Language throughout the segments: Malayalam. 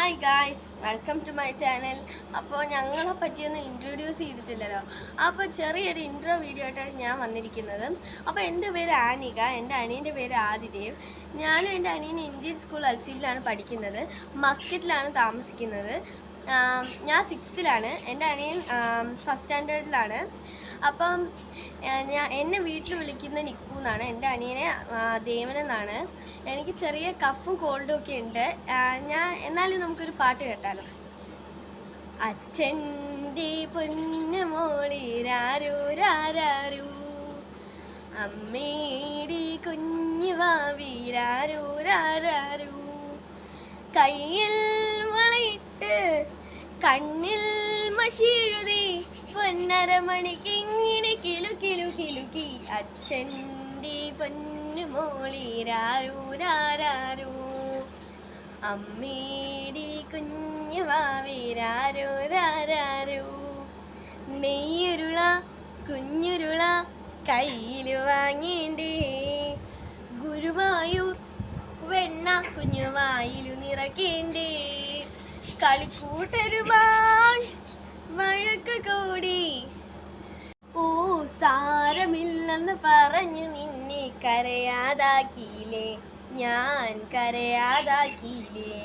Hi guys, welcome to my channel. അപ്പോൾ ഞങ്ങളെ പറ്റിയൊന്നും ഇൻട്രൊഡ്യൂസ് ചെയ്തിട്ടില്ലല്ലോ. അപ്പോൾ ചെറിയൊരു ഇൻട്രോ വീഡിയോ ആയിട്ടാണ് ഞാൻ വന്നിരിക്കുന്നത്. അപ്പോൾ എൻ്റെ പേര് ആനിക, എൻ്റെ അനിയൻ്റെ പേര് ആദിദേവ്. ഞാനും എൻ്റെ അനിയൻ ഇന്ത്യൻ സ്കൂൾ അൽസീബിലാണ് പഠിക്കുന്നത്. മസ്കറ്റിലാണ് താമസിക്കുന്നത്. ഞാൻ 6th-ലാണ്, എൻ്റെ അനിയൻ ഫസ്റ്റ് സ്റ്റാൻഡേർഡിലാണ്. അപ്പം എന്നെ വീട്ടിൽ വിളിക്കുന്ന നിക്കു എന്നാണ്, എൻ്റെ അനിയനെ ദേവൻ എന്നാണ്. എനിക്ക് ചെറിയ കഫും കോൾഡും ഒക്കെ ഉണ്ട്. എന്നാലും നമുക്കൊരു പാട്ട് കേട്ടാലോ. അച്ഛൻ്റെ പൊന്നുമോളിരാരോ രാരാരൂ, അമ്മേടി കുഞ്ഞു വാവീരാരോ രാരാരൂ, കയ്യിൽ വളയിട്ട് കണ്ണിൽ മഷിഴുതി പൊന്നരമണിക്ക് ഇങ്ങനെ കിലു കിലു കിലുക്കി, അച്ഛൻ്റെ പൊന്നുമോളിരാരോ രാരാരൂ, അമ്മേടി കുഞ്ഞു വാവീരാരോ രാരാരൂ, നെയ്യുരുള കുഞ്ഞുരുള കയ്യിൽ വാങ്ങേണ്ടേ, ഗുരുവായൂർ വെണ്ണ കുഞ്ഞുവായിലു നിറക്കേണ്ടേ, കളിക്കൂട്ടരുമാൾ വഴക്ക് കൂടി ഓ സാരമില്ലെന്ന് പറഞ്ഞു നിന്നെ കരയാതാക്കിയില്ലേ, ഞാൻ കരയാതാക്കിയില്ലേ,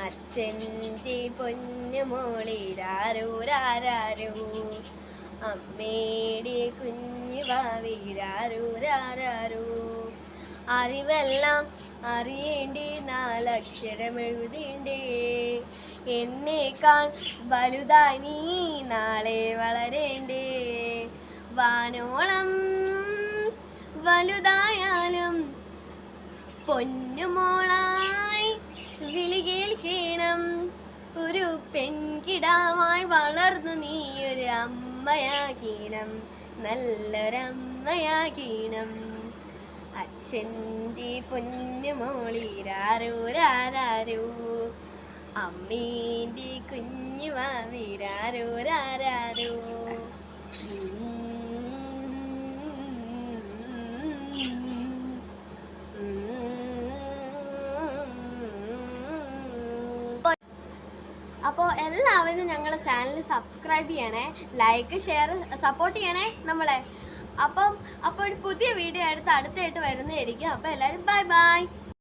അച്ഛൻ്റെ പൊന്നുമോളിരാരോ രാരാരോ, അമ്മേടെ കുഞ്ഞു വാവീരാരോ രാരാരോ, അറിവെല്ലാം അറിയേണ്ടേ, 4 അക്ഷരം എഴുതേണ്ടേ, എന്നേക്കാൾ വലുതായി നീ നാളെ വളരേണ്ടേ, വാനോളം വലുതായാലും പൊന്നുമോളായി വിളി കേൾക്കണം, ഒരു പെൺകിടാവായി വളർന്നു നീ ഒരു അമ്മയാകീണം, നല്ലൊരമ്മയാകീണം, അച്ഛൻ്റെ പൊന്നുമോളിരാരോ രാരാരോ, അമ്മേൻ്റെ കുഞ്ഞു വാവീരാരോ രാരാരോ. അപ്പോൾ എല്ലാവരും ഞങ്ങളുടെ ചാനൽ സബ്സ്ക്രൈബ് ചെയ്യണേ, ലൈക്ക് ഷെയർ സപ്പോർട്ട് ചെയ്യണേ നമ്മളെ. അപ്പോൾ ഒരു പുതിയ വീഡിയോ അടുത്തായിട്ട് വരുന്നതായിരിക്കും. അപ്പോൾ എല്ലാവരും ബൈ ബൈ.